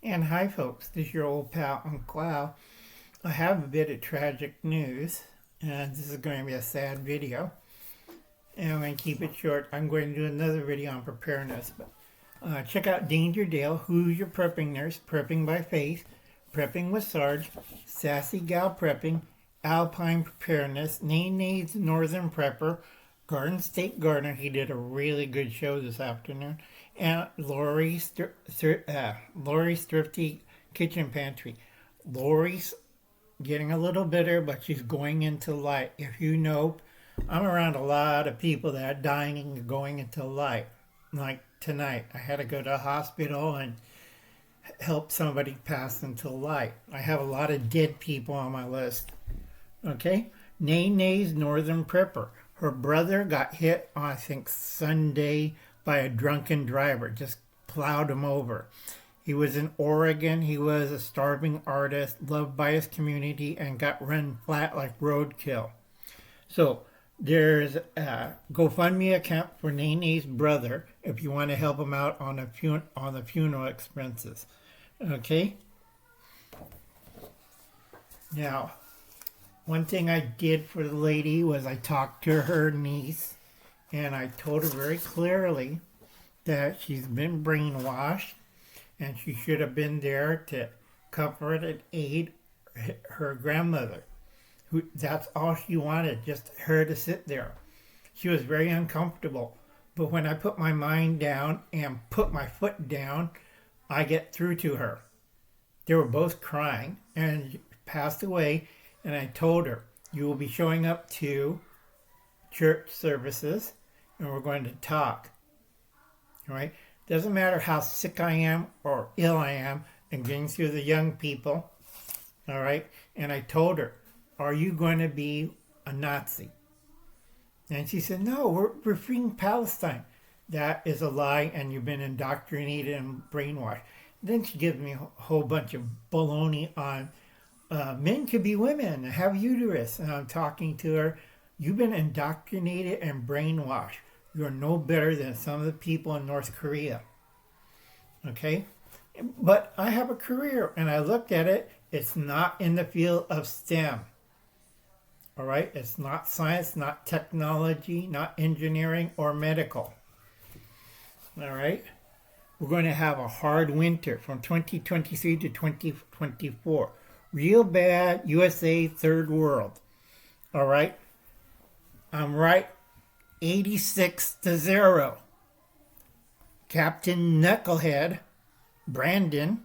And hi folks, this is your old pal Uncle Al. I have a bit of tragic news, and this is going to be a sad video. And I'm going to keep it short. I'm going to do another video on preparedness. But check out Danger Dale, Who's Your Prepping Nurse, Prepping by Faith, Prepping with Sarge, Sassy Gal Prepping, Alpine Preparedness, Nay's Northern Prepper, Garden State Gardener. He did a really good show this afternoon. And Lori's Thrifty Kitchen Pantry. Lori's getting a little bitter, but she's going into light. If you know, I'm around a lot of people that are dying and going into light. Like tonight, I had to go to the hospital and help somebody pass into light. I have a lot of dead people on my list. Okay? Nay's Northern Prepper. Her brother got hit on, I think, Sunday by a drunken driver, just plowed him over. He was in Oregon. He was a starving artist, loved by his community, and got run flat like roadkill. So there's a GoFundMe account for Nay's brother if you want to help him out on the funeral expenses. Okay? Now, one thing I did for the lady was I talked to her niece, and I told her very clearly that she's been brainwashed and she should have been there to comfort and aid her grandmother. That's all she wanted, just her to sit there. She was very uncomfortable. But when I put my mind down and put my foot down, I get through to her. They were both crying and passed away, and I told her, you will be showing up to church services and we're going to talk. All right? Doesn't matter how sick I am or ill I am and getting through the young people. All right? And I told her, are you going to be a Nazi? And she said, no, we're freeing Palestine. That is a lie, and you've been indoctrinated and brainwashed. Then she gives me a whole bunch of baloney on men could be women and have uterus. And I'm talking to her, you've been indoctrinated and brainwashed. You're no better than some of the people in North Korea. Okay? But I have a career, and I looked at it. It's not in the field of STEM. All right? It's not science, not technology, not engineering or medical. All right? We're going to have a hard winter from 2023 to 2024. Real bad USA third world. All right? I'm right. 86-0. Captain Knucklehead, Brandon.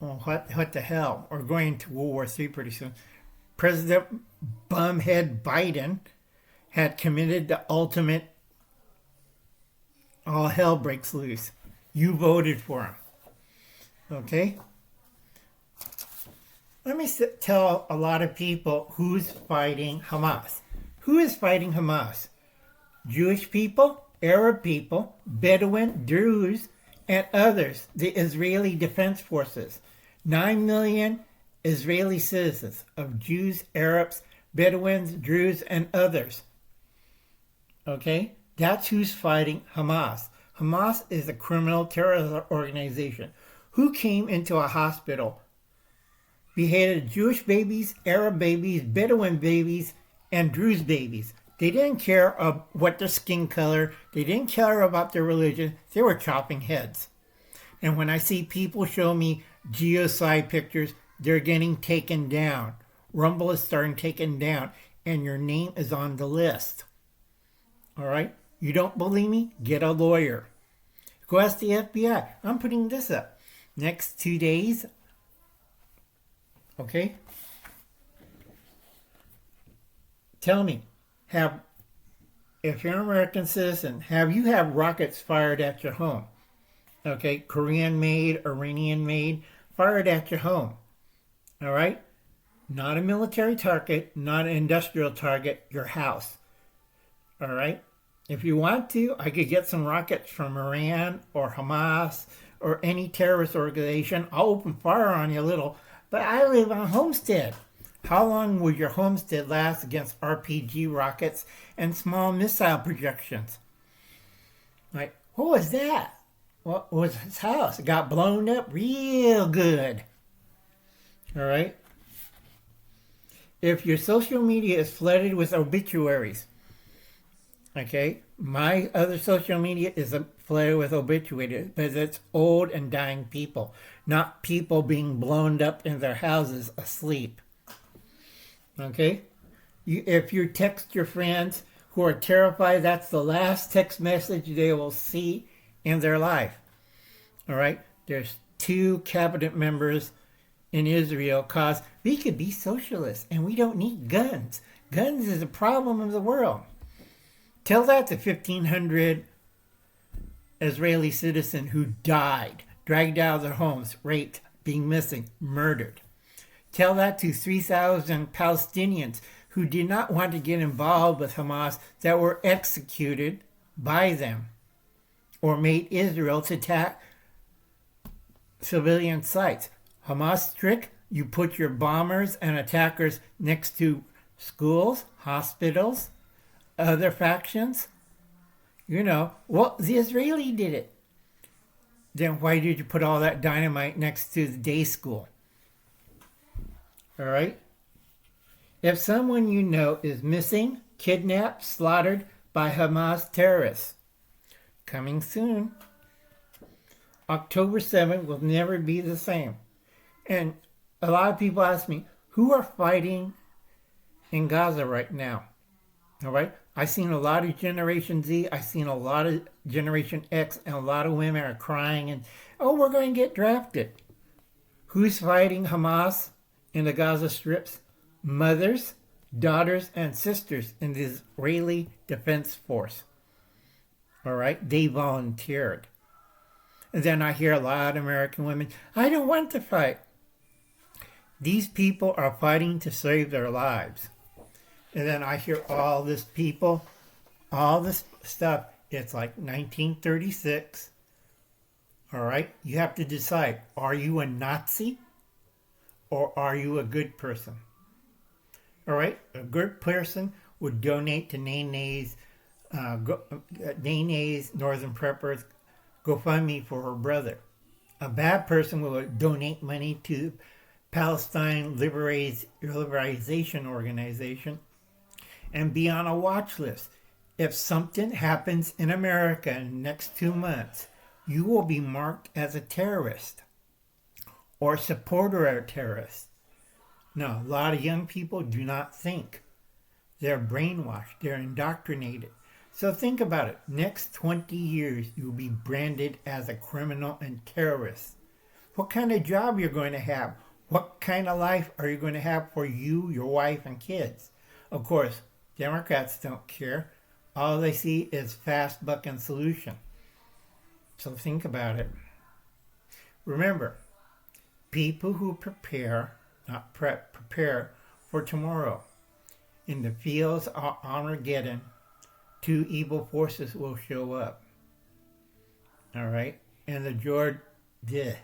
Oh, what the hell? We're going to World War III pretty soon. President Bumhead Biden had committed the ultimate all hell breaks loose. You voted for him. Okay? Let me tell a lot of people who's fighting Hamas. Who is fighting Hamas? Jewish people, Arab people, Bedouin, Druze, and others. The Israeli Defense Forces. 9 million Israeli citizens of Jews, Arabs, Bedouins, Druze, and others. Okay? That's who's fighting Hamas. Hamas is a criminal terrorist organization. Who came into a hospital, beheaded Jewish babies, Arab babies, Bedouin babies, and Druze babies? They didn't care what their skin color. They didn't care about their religion. They were chopping heads. And when I see people show me geocide pictures, they're getting taken down. Rumble is starting taken down, and your name is on the list. All right? You don't believe me? Get a lawyer. Go ask the FBI. I'm putting this up. Next 2 days. Okay? Tell me, if you're an American citizen, have you had rockets fired at your home? Okay? Korean made, Iranian made, fired at your home. All right? Not a military target, not an industrial target, your house. All right? If you want to, I could get some rockets from Iran or Hamas or any terrorist organization. I'll open fire on you a little, but I live on Homestead. How long will your homestead last against RPG rockets and small missile projections? Like, what was that? what was his house? It got blown up real good. All right? If your social media is flooded with obituaries, okay, my other social media is flooded with obituaries, but it's old and dying people, not people being blown up in their houses asleep. Okay? If you text your friends who are terrified, that's the last text message they will see in their life. All right? There's 2 cabinet members in Israel cause we could be socialists and we don't need guns. Guns is a problem of the world. Tell that to 1,500 Israeli citizens who died, dragged out of their homes, raped, being missing, murdered. Tell that to 3,000 Palestinians who did not want to get involved with Hamas that were executed by them or made Israel to attack civilian sites. Hamas trick, you put your bombers and attackers next to schools, hospitals, other factions. Well, the Israeli did it. Then why did you put all that dynamite next to the day school? All right? If someone you know is missing, kidnapped, slaughtered by Hamas terrorists, coming soon. October 7th will never be the same. And a lot of people ask me, who are fighting in Gaza right now? All right? I've seen a lot of Generation Z. I've seen a lot of Generation X, and a lot of women are crying and, we're going to get drafted. Who's fighting Hamas in the Gaza strips? Mothers, daughters, and sisters in the Israeli Defense Force. All right? They volunteered. And then I hear a lot of American women, I don't want to fight. These people are fighting to save their lives. And then I hear all this people, all this stuff. It's like 1936. All right? You have to decide, are you a Nazi or are you a good person? All right? A good person would donate to Nene's Northern Preppers GoFundMe for her brother. A bad person would donate money to Palestine Liberation Organization and be on a watch list. If something happens in America in the next 2 months, you will be marked as a terrorist or supporter of a terrorist. Now, a lot of young people do not think. They're brainwashed. They're indoctrinated. So think about it. Next 20 years, you'll be branded as a criminal and terrorist. What kind of job you're going to have? What kind of life are you going to have for you, your wife, and kids? Of course, Democrats don't care. All they see is fast buck and solution. So think about it. Remember, people who prepare, not prep, prepare for tomorrow. In the fields of Armageddon, 2 evil forces will show up. All right? And the Jordan did.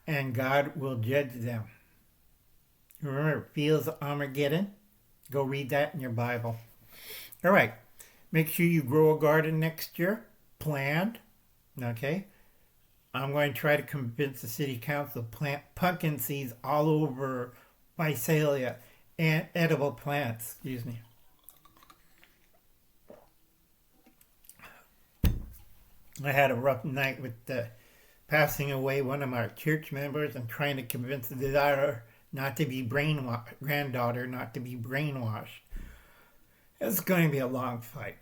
And God will judge them. Remember, fields of Armageddon? Go read that in your Bible. All right. Make sure you grow a garden next year. Planned. Okay? I'm going to try to convince the city council to plant pumpkin seeds all over Visalia and edible plants. Excuse me. I had a rough night with passing away one of my church members and trying to convince the daughter not to be granddaughter not to be brainwashed. It's going to be a long fight.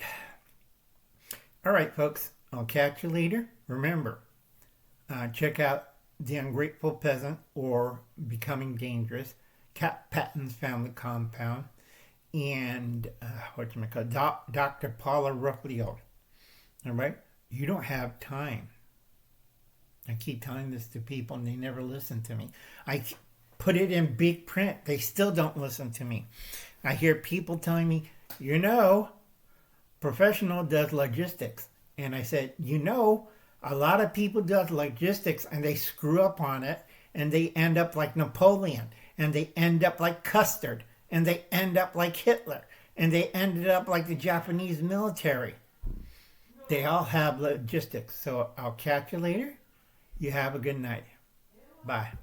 All right, folks. I'll catch you later. Remember, check out The Ungrateful Peasant or Becoming Dangerous, Cat Patton's Family Compound, and Dr. Paula Ruffleo. All right? You don't have time. I keep telling this to people and they never listen to me. I put it in big print. They still don't listen to me. I hear people telling me, professional does logistics. And I said, a lot of people do logistics and they screw up on it and they end up like Napoleon and they end up like Custard and they end up like Hitler and they ended up like the Japanese military. they all have logistics. So I'll catch you later. You have a good night. Bye.